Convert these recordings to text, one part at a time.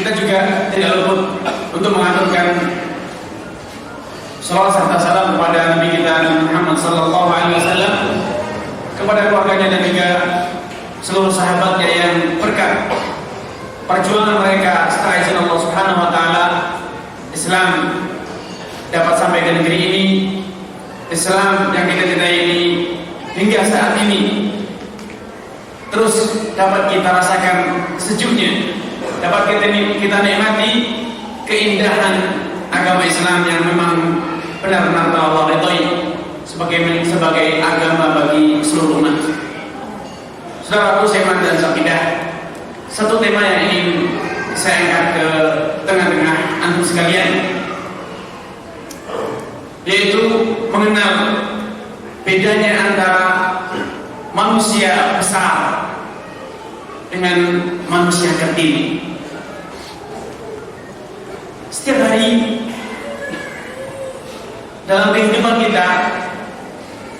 kita juga tidak luput untuk mengaturkan salawat serta salam kepada Nabi kita Muhammad sallallahu alaihi wasallam, kepada keluarganya dan juga seluruh sahabatnya yang berkat perjuangan mereka setelah izin Allah Subhanahu wa taala Islam dapat sampai ke negeri ini, Islam yang kita cintai ini hingga saat ini terus dapat kita rasakan sejuknya, dapat kita nikmati keindahan agama Islam yang memang benar-benar Allah ridhoi sebagai agama bagi seluruh umat. Saudaraku seiman dan sakidah, satu tema yang ingin saya angkat ke tengah-tengah antum sekalian, yaitu mengenal bedanya antara manusia besar dengan manusia kecil. Setiap hari dalam kehidupan kita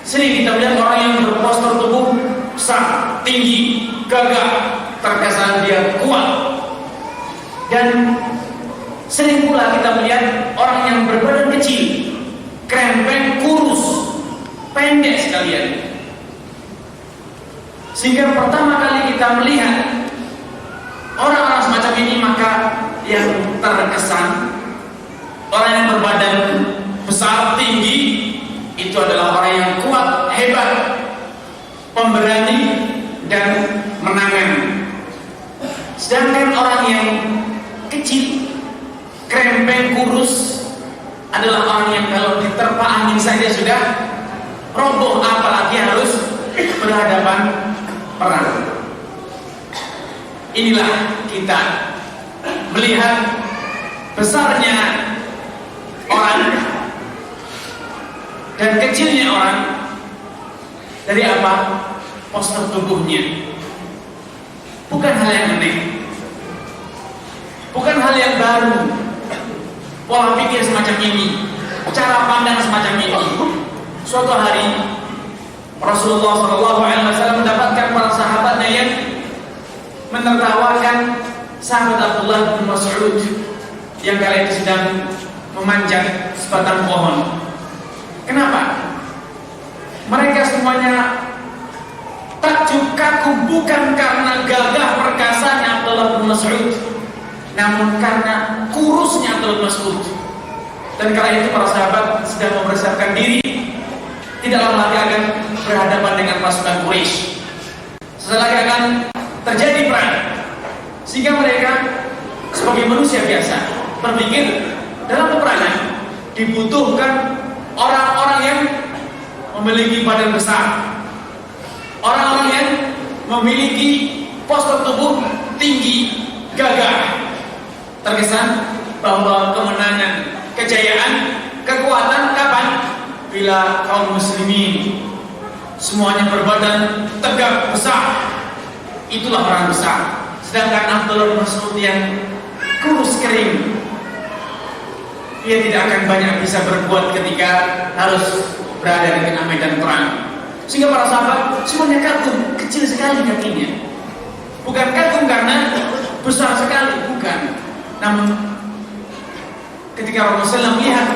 sering kita melihat orang yang berpostur tubuh besar, tinggi, gagah, terkesan dia kuat. Dan sering pula kita melihat orang yang berbadan kecil, krempeng, kurus, pendek sekalian. Sehingga pertama kali kita melihat orang-orang semacam ini, maka yang terkesan orang yang berbadan besar, tinggi, itu adalah orang yang kuat, hebat, pemberani, dan menangan. Sedangkan orang yang kecil, krempeng, kurus adalah orang yang kalau diterpa angin saja sudah roboh, apalagi harus berhadapan perang. Inilah kita melihat besarnya orang dan kecilnya orang dari apa? Postur tubuhnya. Bukan hal yang aneh, bukan hal yang baru. Pola pikir semacam ini, cara pandang semacam ini. Suatu hari Rasulullah SAW mendapatkan para sahabatnya yang menertawakan sahabat Abdullah bin Mas'ud yang kala itu sedang memanjat sebatang pohon. Kenapa? Mereka semuanya takjub kagum bukan karena gagah perkasanya Abdullah bin Mas'ud, namun karena kurusnya Abdullah bin Mas'ud. Dan kala itu para sahabat sedang mempersiapkan diri, tidak lama lagi akan berhadapan dengan pasukan Quraisy. Setelah lagi akan terjadi perang, sehingga mereka sebagai manusia biasa berpikir dalam peperangan dibutuhkan orang-orang yang memiliki badan besar, orang-orang yang memiliki postur tubuh tinggi, gagah, terkesan bahwa kemenangan, kejayaan, kekuatan kapan? Bila kaum muslimin semuanya berbadan tegap besar, itulah orang besar. Sedangkan Abdullah bin Mas'ud yang kurus kering, dia tidak akan banyak bisa berbuat ketika harus berada di tengah medan perang. Sehingga para sahabat semuanya kagum, kecil sekali kakinya. Bukan kagum karena besar sekali, bukan. Namun ketika Rasulullah SAW melihat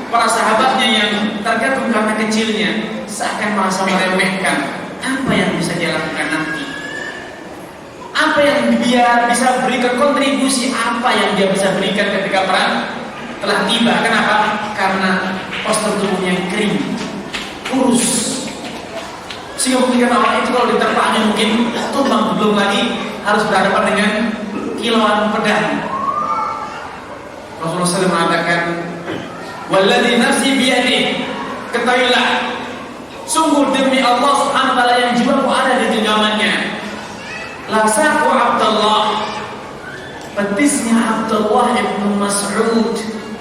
para sahabatnya yang terkagum karena kecilnya, seakan merasa meremehkan apa yang bisa dia lakukan nanti, apa yang dia bisa berikan, kontribusi apa yang dia bisa berikan ketika perang telah tiba. Kenapa? Karena postur tubuhnya kering, kurus, sehingga ketika orang itu kalau diterpa angin mungkin tumbang, belum lagi harus berhadapan dengan kilauan pedang. Rasulullah SAW mengatakan, walladzi nafsi biyadihi, ketahuilah sungguh demi Allah Subhanahu wa taala yang jiwaku ada di genggamannya, la saqu Abdullah, betisnya Abdullah ibn Mas'ud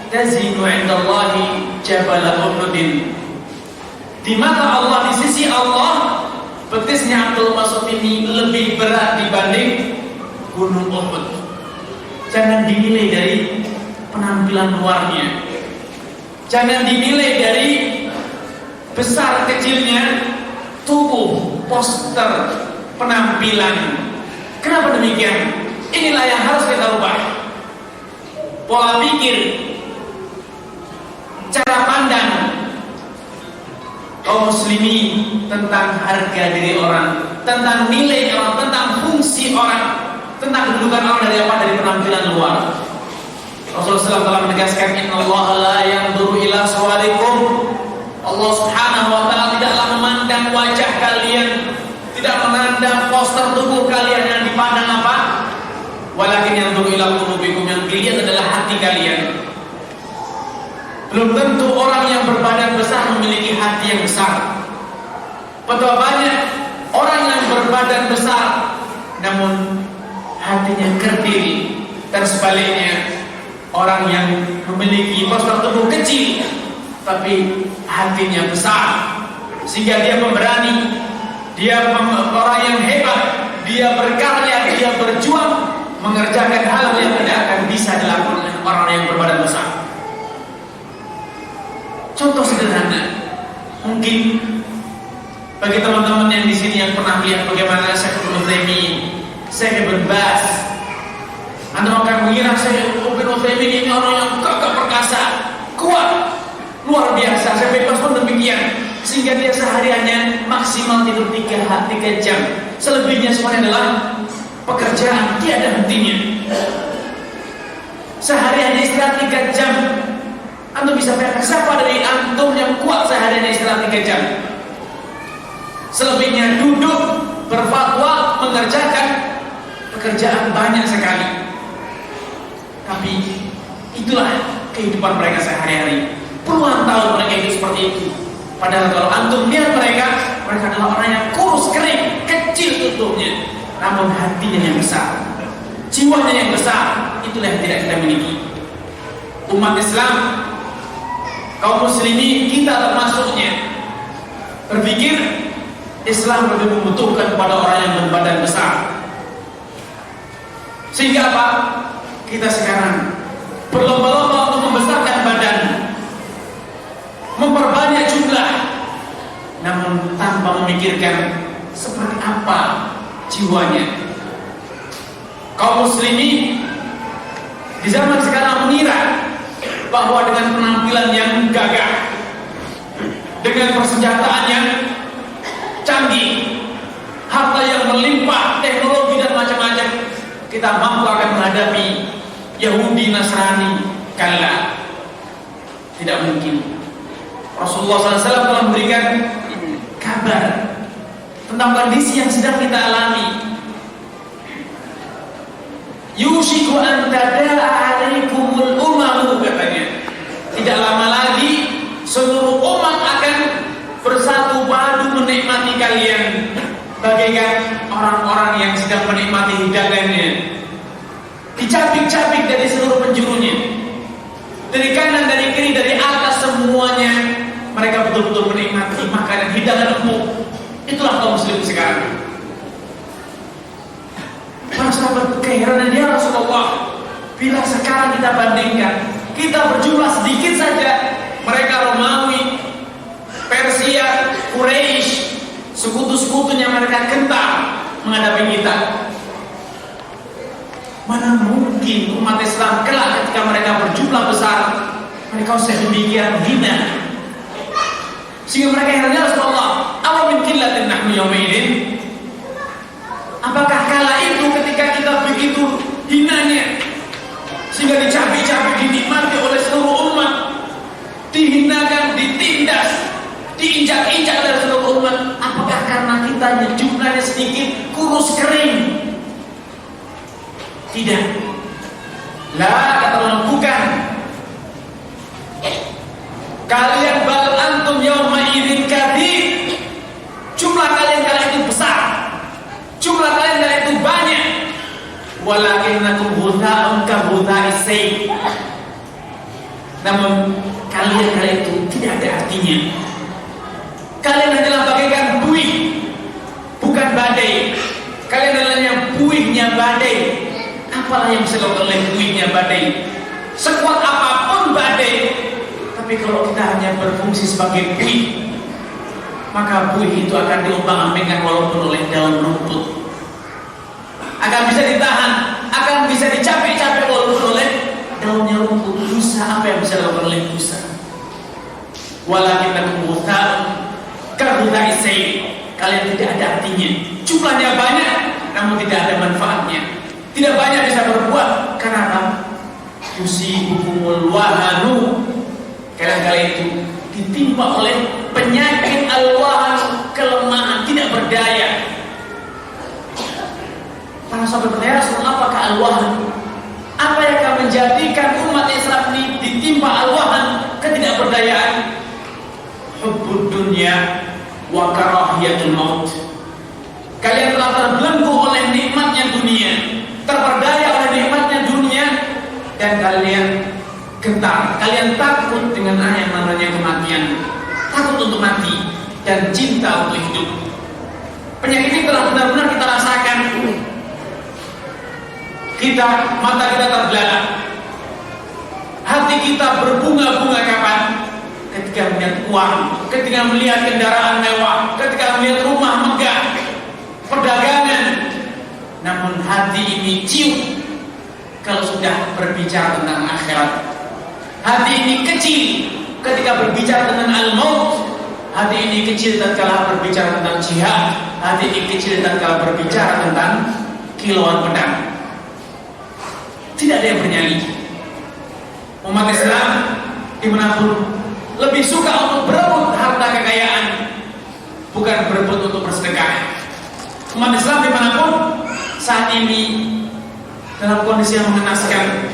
tazinu indallahi jabal Uhudin. Di mata Allah, di sisi Allah, betisnya Abdullah Mas'ud ini lebih berat dibanding gunung Uhud. Jangan dinilai dari penampilan luarnya, jangan dinilai dari besar kecilnya tubuh, poster, penampilan. Kenapa demikian? Inilah yang harus kita ubah. pola pikir, cara pandang kaum muslimin tentang harga diri orang, tentang nilai orang, tentang fungsi orang, tentang kedudukan orang dari penampilan luar. Rasulullah SAW telah menegaskan, Innallaha la yanzuru ila suwarikum. Allah Subhanahu wa taala tidaklah memandang wajah kalian, tidak memandang poster tubuh kalian yang dipandang apa? Walakin yanzuru ila qulubikum, yang dilihat adalah hati kalian. Belum tentu orang yang berbadan besar memiliki hati yang besar. Betapa banyak orang yang berbadan besar namun hatinya kerdil, dan sebaliknya orang yang memiliki postur tubuh kecil tapi hatinya besar, sehingga dia pemberani, dia orang yang hebat, dia berkarya, dia berjuang mengerjakan hal yang tidak akan bisa dilakukan oleh orang yang berbadan besar. Contoh sederhana, mungkin bagi teman-teman yang di sini yang pernah lihat bagaimana Syekh Ibnu Utsaimin, Syekh Ibnu Baz, Anda akan mengira Syekh Ibnu Utsaimin ini orang yang gagah perkasa, kuat, luar biasa. Syekh Ibnu Baz pun demikian, sehingga dia sehariannya maksimal tidur 3 jam. Selebihnya semuanya adalah pekerjaan, tiada hentinya. Sehariannya istirahat 3 jam. Antum bisa bayangkan siapa dari antum yang kuat sehariannya istirahat 3 jam? Selebihnya duduk, berfatwa, mengerjakan pekerjaan banyak sekali. Tapi itulah kehidupan mereka sehari-hari. Puluhan tahun mereka hidup seperti itu. Padahal kalau antum lihat mereka adalah orang yang kurus, kering, kecil tutupnya, namun hatinya yang besar, jiwanya yang besar. Itulah yang tidak kita miliki. Umat Islam, kaum muslimin, kita termasuknya, berpikir Islam lebih membutuhkan kepada orang yang berbadan besar. Sehingga apa? Kita sekarang berlomba-lomba untuk membesarkan badan, memperbanyak jumlah, namun tanpa memikirkan seperti apa jiwanya. Kaum muslimin di zaman sekarang mengira bahwa dengan penampilan yang gagah, dengan persenjataan yang canggih, harta yang melimpah, teknologi dan macam-macam, kita mampu akan menghadapi Yahudi Nasrani. Kalla, tidak mungkin. Rasulullah SAW telah memberikan kabar tentang kondisi yang sedang kita alami. Yushiku an tada'a alaikumul umamu, katanya. Tidak lama lagi seluruh umat akan bersatu padu menikmati kalian, bagaikan orang-orang yang sedang menikmati hidangannya, dicabik-cabik dari seluruh penjurunya, dari kanan, dari kiri, dari atas, semuanya mereka betul-betul menikmati makanan hidangan empuk. Itulah kaum muslim sekarang. Para sahabat keheranan, ya Rasulullah, bila sekarang kita bandingkan, kita berjumlah sedikit saja, mereka Romawi, Persia, Quraisy, sekutu-sekutunya mereka gentar menghadapi kita. Mana mungkin umat Islam kelak ketika mereka berjumlah besar, mereka usah demikian hina, sehingga mereka heran, ya Rasulullah, awa min qillatin nahnu yawma idzin. Apakah kala itu ketika kita begitu hinanya, sehingga dicabik-cabik, dinikmati oleh seluruh umat, dihinakan, ditindas, diinjak-injak oleh seluruh umat, apakah karena kita jumlahnya sedikit, kurus, kering? Tidak. Lah, kata Allah, bukan. Kalian bal antum yauma idzin katsir. Jumlah kalian kala itu besar, jumlah kalian kala itu banyak. Walakinnakum ghutha'un ka ghutha'is sayl. Namun kalian kala itu tidak ada artinya. Kalian adalah bagaikan buih, bukan badai. Kalian adalah buihnya badai. Apalah yang bisa dilakukan oleh buihnya badai? Sekuat apapun badai, tapi kalau kita hanya berfungsi sebagai buih, maka buih itu akan diombang-ambingkan walaupun oleh daun rumput, akan bisa ditahan, akan bisa dicapek-capek walaupun oleh daunnya Musa, apa yang bisa dilakukan oleh Musa? Walakinnakum ghutha'un kaghutha'i sayl. Kalian tidak ada artinya. Jumlahnya banyak, namun tidak ada manfaatnya. Tidak banyak bisa berbuat. Kenapa? Yusibukumul wahanu. Kalian itu ditimpa oleh penyakit al-wahan, kelemahan, tidak berdaya. Para sahabat bertanya, Rasulullah, apakah al-wahan? Apa yang akan menjadikan umat Islam ini ditimpa al-wahan, ketidakberdayaan? Hubbud dunya wa karahiyatul maut. Kalian telah terbelenggu oleh nikmatnya dunia, terperdaya oleh nikmatnya dunia, dan kalian gentar, kalian takut dengan yang namanya kematian, takut untuk mati dan cinta untuk hidup. Penyakit ini telah benar-benar kita rasakan. Mata kita terbelalak, hati kita berbunga-bunga kapan? Ketika melihat uang, ketika melihat kendaraan mewah, ketika melihat rumah megah, perdagangan. Namun hati ini ciut kalau sudah berbicara tentang akhirat. Hati ini kecil ketika berbicara tentang al-maut. Hati ini kecil tatkala berbicara tentang jihad. Hati ini kecil tatkala berbicara tentang kilauan pedang. Tidak ada yang bernyali. Umat Islam dimanapun lebih suka untuk berebut harta kekayaan, bukan berebut untuk bersedekah. Umat Islam dimanapun saat ini dalam kondisi yang mengenaskan,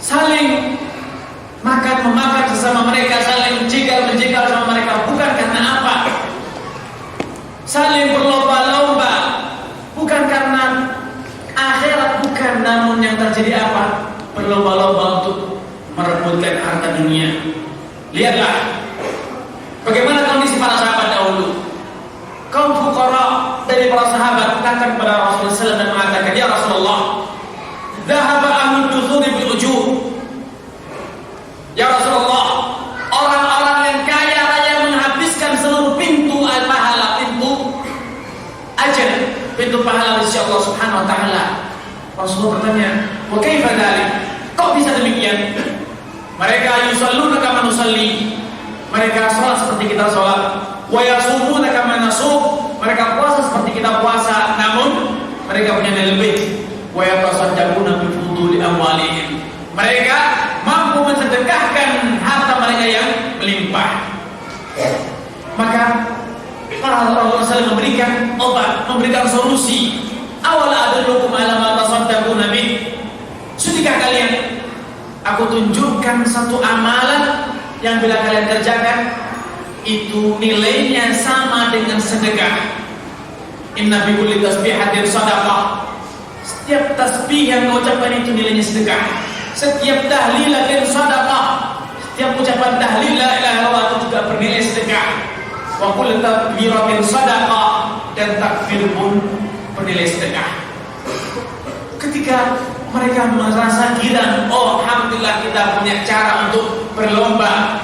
saling memakan sesama mereka, saling menjegal sama mereka, bukan karena apa? Saling berlomba-lomba, bukan karena akhirat, bukan, namun yang terjadi apa? Berlomba-lomba untuk merebutkan harta dunia. Lihatlah bagaimana kondisi para sahabat dahulu. Kaum fuqara dari para sahabat datang kepada Rasulullah SAW dan mengatakan, ya Rasulullah, dhahaba ahlud duthuri bil ujur. Ya Rasulullah, orang-orang yang kaya raya menghabiskan seluruh pintu al-pahala, pintu ajal, pintu pahala di sisi Allah Subhanahu wa taala. Rasulullah bertanya, wa kaifa dzalik? Kok bisa demikian? Mereka yusalluna kama nusalli. Mereka salat seperti kita salat. Wa yasumuna kama nasum. Mereka puasa seperti kita puasa, namun mereka punya nilai lebih. Wa yatasaddaquna bi fuduli amwalihim. Mereka mampu mensedekahkan harta mereka yang melimpah. Maka para Rasulullah SAW memberikan obat, memberikan solusi. Awala adullukum ala ma tasaddaquna bih. Sudahkah kalian aku tunjukkan satu amalan yang bila kalian kerjakan itu nilainya sama dengan sedekah. Inna bi kulli tasbihatin shadaqah. Setiap tasbih yang kau ucapkan itu nilainya sedekah. Setiap tahlilatin shadaqah. Setiap ucapan tahlil la ilaha illallah itu juga bernilai sedekah. Wa kullu takbiratin shadaqah, dan takbir pun bernilai sedekah. Ketika mereka merasa girang, oh alhamdulillah kita punya cara untuk berlomba.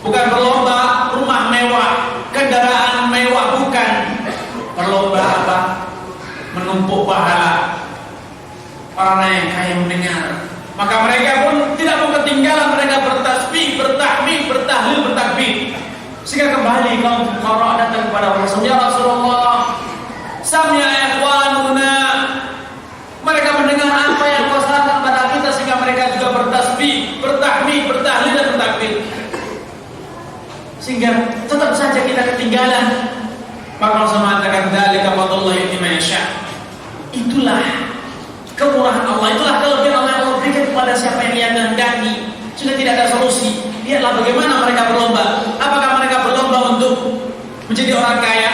Bukan berlomba rumah mewah, kendaraan mewah, bukan. Berlomba apa? Menumpuk pahala. Orang yang kaya mendengar, maka mereka pun tidak mau ketinggalan. Mereka bertasbih, bertahmid, bertahlil, bertakbir. Sehingga kembali kaum fuqara datang kepada Rasulullah, ya Rasulullah, samya ikhwanuna. Mereka mendengar apa yang kau sarankan pada kita, sehingga mereka juga bertasbih, bertahmid, bertahlil, dan bertakbir. Sehingga tetap saja kita ketinggalan. Maka Rasul mengatakan, dzalika fadlullah yu'ti man yasha. Itulah kemurahan Allah, itulah kelebihan Allah yang Allah berikan kepada siapa yang Ia kehendaki. Sudah tidak ada solusi. Lihatlah bagaimana mereka berlomba. Apakah mereka berlomba untuk menjadi orang kaya,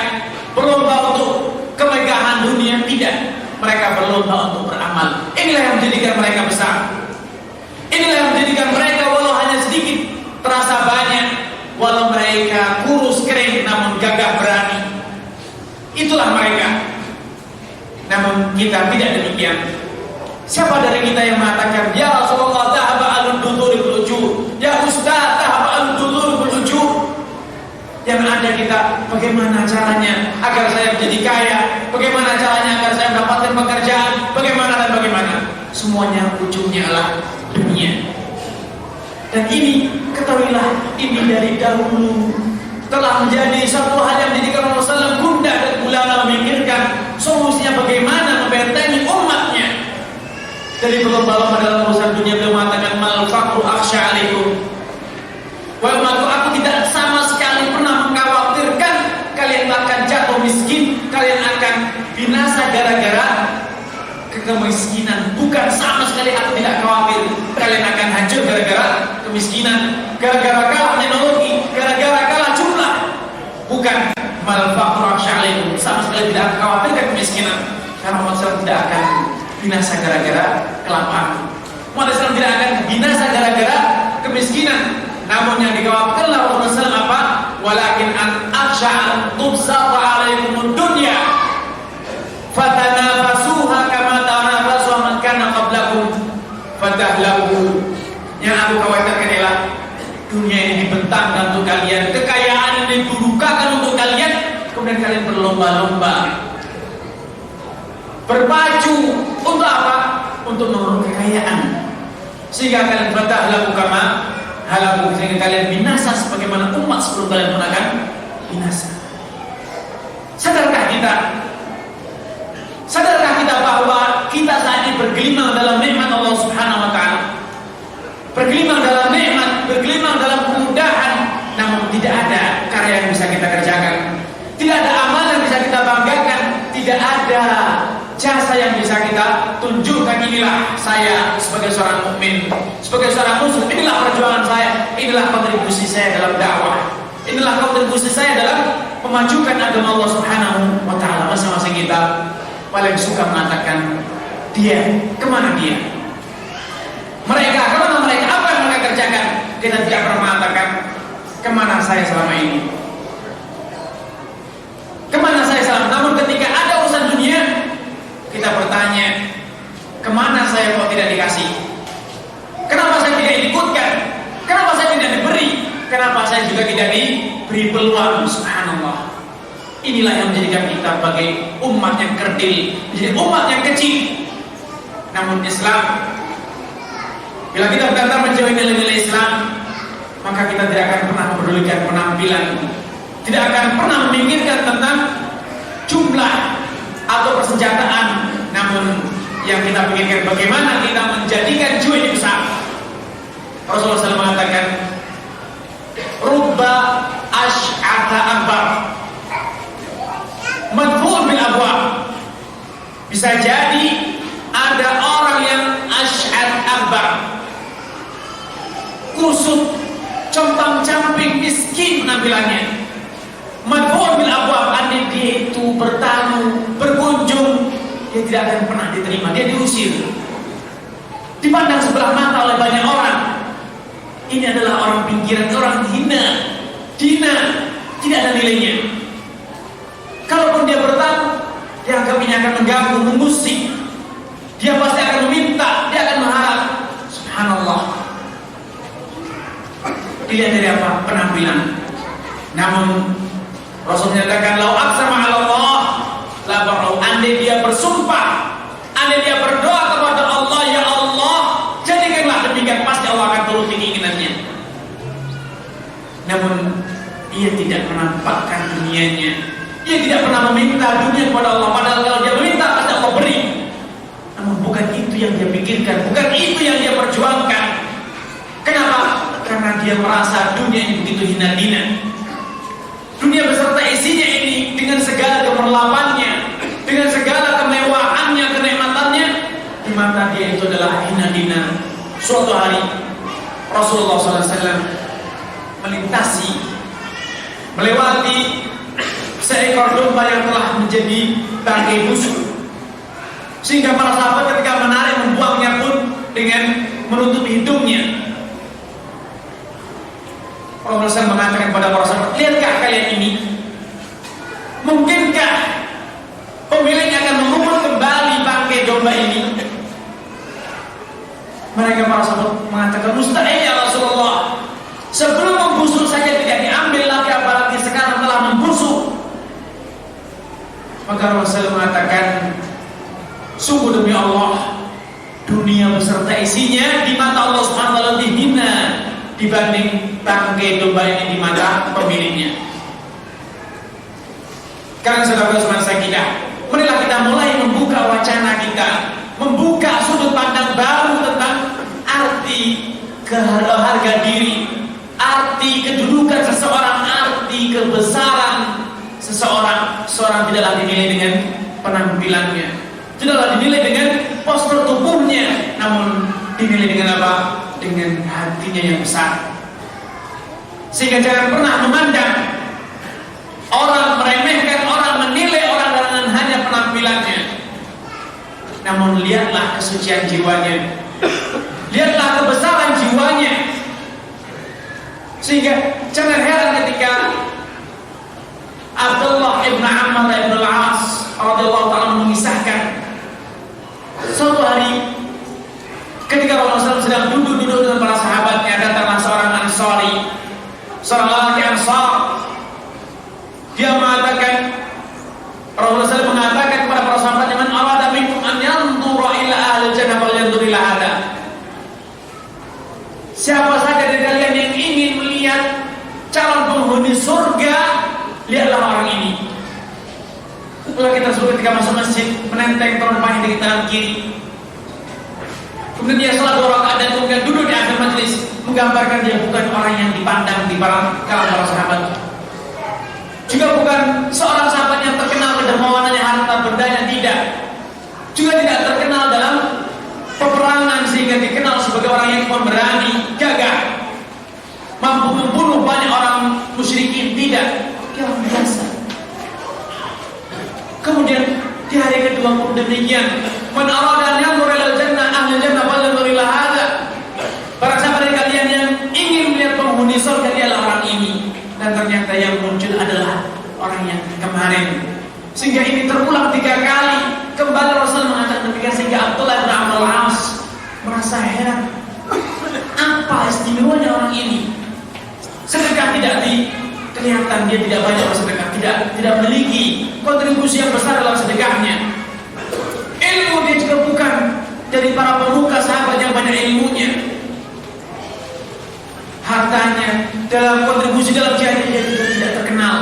berlomba untuk kemegahan dunia? Tidak. Mereka berlomba untuk beramal. Inilah yang menjadikan mereka besar. Inilah yang menjadikan mereka walau hanya sedikit terasa banyak, walau mereka kurus kering namun gagah berani. Itulah mereka. Namun kita tidak demikian. Siapa dari kita yang mengatakan, ya Rasulullah, dhahaba alud duthuri bil ujur, ya Ustaz, dhahaba alud duthuri bil ujur? Yang ada kita, bagaimana caranya agar saya menjadi kaya? Bagaimana caranya agar saya mendapatkan pekerjaan? Bagaimana dan bagaimana? Semuanya ujungnya adalah dunia. Dan ini ketahuilah, ini dari dahulu telah menjadi satu hal yang menjadikan Rasulullah gundah dan gulana memikirkan solusinya bagaimana membentengi umatnya dari berlomba-lomba dalam urusan dunia. Beliau mengatakan, mal faqru akhsha alaikum wal matu, aku tidak sama sekali pernah mengkhawatirkan kalian akan jatuh miskin, kalian akan binasa gara-gara kemiskinan. Bukan, sama sekali aku tidak khawatir kalian akan hancur gara-gara kemiskinan, gara-gara kalah teknologi, gara-gara kalah jumlah. Bukan, mal faqru akhsha alaikum, sama sekali tidak khawatirkan kemiskinan, karena umat Islam tidak akan binasa gara-gara kelaparan. Umat Islam tidak akan binasa gara-gara kemiskinan. Namun yang dikhawatirkan Rasulullah SAW apa? Walakin an akhsha an tubsata alaikumud dunya fatanafasuha kama tanafasu man kana qablakum fatahlaku. Yang aku khawatirkan adalah dunia ini dibentangkan untuk kalian, kekayaan ini dibukakan untuk kalian, kemudian kalian berlomba-lomba berpacu untuk apa? Untuk menurut kekayaan, sehingga kalian fatahlaku kama halaku, sehingga kalian binasa sebagaimana umat sebelum kalian pun akan binasa. Sadarkah kita bahwa kita saat ini bergelimang dalam nikmat Allah Subhanahu wa taala, bergelimang dalam nikmat, bergelimang dalam kemudahan, namun tidak ada karya yang bisa kita kerjakan, tidak ada amal yang bisa kita banggakan, tidak ada jasa yang bisa kita tunjukkan. Inilah saya sebagai seorang mukmin, sebagai seorang muslim, inilah perjuangan saya, inilah kontribusi saya dalam dakwah, inilah kontribusi saya dalam memajukan agama Allah Subhanahu wa taala. Masing-masing kita paling suka mengatakan dia, kemana dia? Mereka, kemana mereka? Apa yang mereka kerjakan? Kita tidak pernah mengatakan kemana saya selama ini, kemana saya selama. Namun ketika ada urusan dunia, kita bertanya, kemana saya kok tidak dikasih? Kenapa saya tidak diikutkan? Kenapa saya tidak diberi? Kenapa saya juga tidak diberi peluang? Subhanallah. Inilah yang menjadikan kita sebagai umat yang kerdil, menjadi umat yang kecil. Namun Islam, bila kita benar-benar menjauhi nilai-nilai Islam, maka kita tidak akan pernah mempedulikan penampilan, tidak akan pernah memikirkan tentang jumlah atau persenjataan. Namun yang kita pikirkan bagaimana kita menjadikan jiwa ini besar. Rasulullah SAW mengatakan, rubba ash'ata akbar madfun bil abwab. Bisa jadi ada orang yang ash'at akbar, kusut, compang-camping, miskin penampilannya, madfun bil abwab, andai dia itu bertamu, berkunjung, dia tidak akan pernah diterima, dia diusir, dipandang sebelah mata oleh banyak orang. Ini adalah orang pinggiran, orang hina, tidak ada nilainya. Kalaupun dia bertamu, dia anggap ini akan mengganggu, mengusik, dia pasti akan meminta, dia akan mengharap. Subhanallah. Dilihat dari apa? Penampilan. Namun Rasul menyatakan, lau aqsama 'ala Allah la barau, andai dia bersumpah, andai dia berdoa kepada Allah, ya Allah, jadikanlah demikian, pasti Allah akan turuti keinginannya. Namun ia tidak menampakkan dunianya, dia tidak pernah meminta dunia kepada Allah, padahal kalau dia meminta pasti Allah beri. Namun bukan itu yang dia pikirkan, bukan itu yang dia perjuangkan. Kenapa? Karena dia merasa dunia ini begitu hina-hina. Dunia beserta isinya ini, dengan segala kemerlapannya, dengan segala kemewahannya, kenikmatannya, di mata dia itu adalah hina-hina. Suatu hari Rasulullah SAW melewati seekor domba yang telah menjadi bangkai busuk, sehingga para sahabat ketika menarik membuangnya pun dengan menutup hidungnya. Rasulullah mengatakan kepada para sahabat, lihatkah kalian ini? Mungkinkah pemilik akan mengumpul kembali bangkai domba ini? Mereka para sahabat mengatakan, mustahil ya Rasulullah. Sebelum membusuk saja tidak diambil lagi, apalagi sekarang telah membusuk. Maka Rasulullah mengatakan, sungguh demi Allah, dunia beserta isinya di mata Allah Subhanahu wa taala dihina, dibanding bangkai domba ini di mata pemiliknya. Karena saudara-saudara kita, marilah kita mulai membuka wacana kita, membuka sudut pandang baru tentang arti harga diri, arti kedudukan seseorang, arti kebesaran seseorang. Seorang tidaklah dinilai dengan penampilannya, tidaklah dinilai dengan postur tubuhnya, namun dinilai dengan apa? Dengan hatinya yang besar. Sehingga jangan pernah memandang orang, meremehkan orang, menilai orang dengan hanya penampilannya, namun lihatlah kesucian jiwanya, lihatlah kebesaran jiwanya. Sehingga jangan heran ketika Abdullah ibn Amr ibn al-As radhiyallahu ta'ala mengisahkan suatu hari ketika Rasulullah SAW sedang duduk-duduk dengan para sahabatnya, datanglah seorang Ansari, seorang lelaki Ansar. Dia mengatakan, Rasulullah SAW mengatakan kepada para sahabatnya, man arada minkum an yanzura ila ahli jannah falyanzur ila hada. Siapa saja dari kalian yang ingin melihat calon penghuni surga, lihatlah orang ini. Lelaki tersebut ketika masuk masjid menenteng teropahnya di tangan kiri. Kemudian dia salat 2 rakaat dan kemudian duduk di akhir majelis, menggambarkan dia bukan orang yang dipandang di kalangan para sahabat. Juga bukan seorang sahabat yang terkenal kedermawanannya, harta bendanya, tidak. Juga tidak terkenal dalam peperangan sehingga dikenal sebagai orang yang pemberani, gagah, mampu membunuh banyak orang musyrikin, tidak. Dia orang biasa. Kemudian di hari kedua pun demikian. Man arada an yanzura ila jannah ahli jannah falyanzur ila hada. Para sahabat dari kalian yang ingin melihat penghuni surga, dialah orang ini. Dan ternyata yang muncul adalah orang yang kemarin. Sehingga ini terulang 3 kali. Kembali Rasul mengatakan demikian, sehingga Abdullah bin Amr al-As merasa heran, apa istimewanya orang ini? Sedekah tidak kelihatan, dia tidak banyak bersedekah, tidak memiliki kontribusi yang besar dalam sedekahnya. Ilmu dia juga bukan dari para pemuka sahabat yang banyak ilmunya. Hartanya dalam kontribusi dalam jihad dia juga tidak terkenal.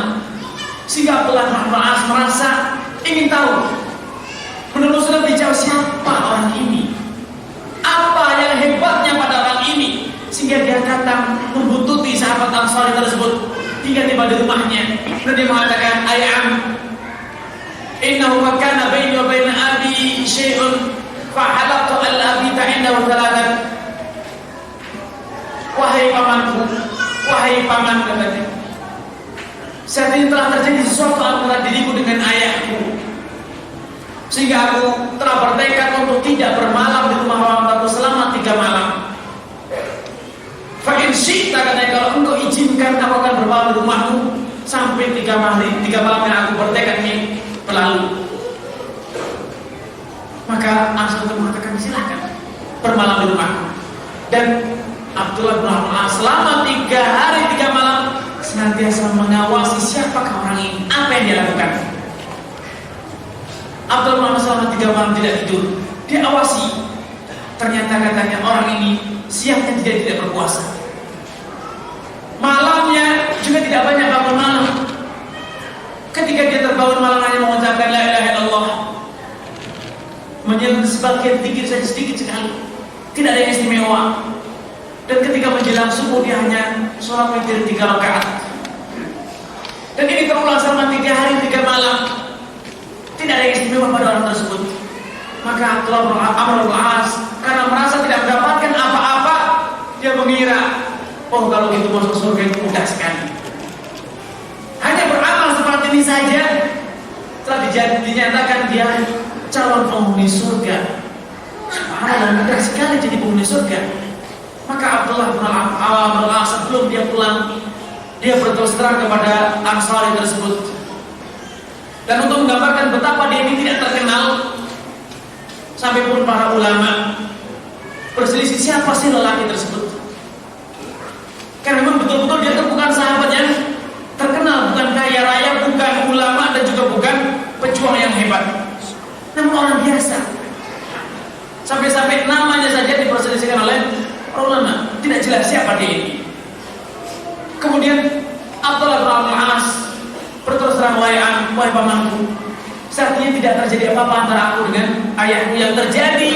Sehingga Abdullah bin Amr al-As merasa ingin tahu, menelusuri lebih jauh siapa orang ini, apa yang hebatnya pada orang ini, sehingga dia datang membuntuti sahabat Ansari tersebut hingga tiba di rumahnya. Dan dia mengatakan, ayam, innahu kana baini wa baina abi syai'un fa halaqtu al-abita indahu thalathan. Wahai pamanku, wahai paman, katanya, saat ini telah terjadi sesuatu antara diriku dengan ayahku, sehingga aku telah bertekad untuk tidak bermalam di rumah orang tuaku selama 3 malam. Fa in syi'ta, katanya, kalau engkau izinkan aku akan bermalam di rumahmu sampai 3 malam yang aku bertekad ini berlalu. Maka Ansar itu mengatakan, silakan bermalam di rumahku. Dan Abdullah bin Amr selama 3 hari 3 malam senantiasa mengawasi siapakah orang ini, apa yang dia lakukan. Abdullah bin Amr selama 3 malam tidak tidur, dia awasi. Ternyata katanya orang ini siangnya tidak berpuasa, malamnya juga tidak banyak bangun malam. Ketika dia terbangun malam hanya mengucapkan la ilaha illallah, menjelang sebagian sedikit sekali, tidak ada yang istimewa. Dan ketika menjelang subuh dia hanya sholat witir 3 rakaat. Dan ini terulang selama 3 hari 3 malam. Tidak ada yang istimewa pada orang tersebut. Maka Abdullah bin Amr al-As karena merasa tidak mendapatkan apa-apa, dia mengira, oh kalau gitu masuk surga itu mudah sekali. Hanya beramal seperti ini saja telah dinyatakan dia calon penghuni surga. Subhanallah, mudah sekali jadi penghuni surga. Maka Abdullah bin Amr al-As sebelum dia pulang, dia berterus terang kepada Ansari tersebut. Dan untuk menggambarkan betapa dia ini tidak terkenal, sampai pun para ulama berselisih siapa sih lelaki tersebut. Karena memang betul-betul dia itu bukan sahabat yang terkenal, bukan kaya raya, bukan ulama, dan juga bukan pejuang yang hebat, namun orang biasa. Sampai-sampai namanya saja diperselisihkan oleh ulama, tidak jelas siapa dia ini. wahai pamanku, seartinya tidak terjadi apa-apa antara aku dengan ayahku yang terjadi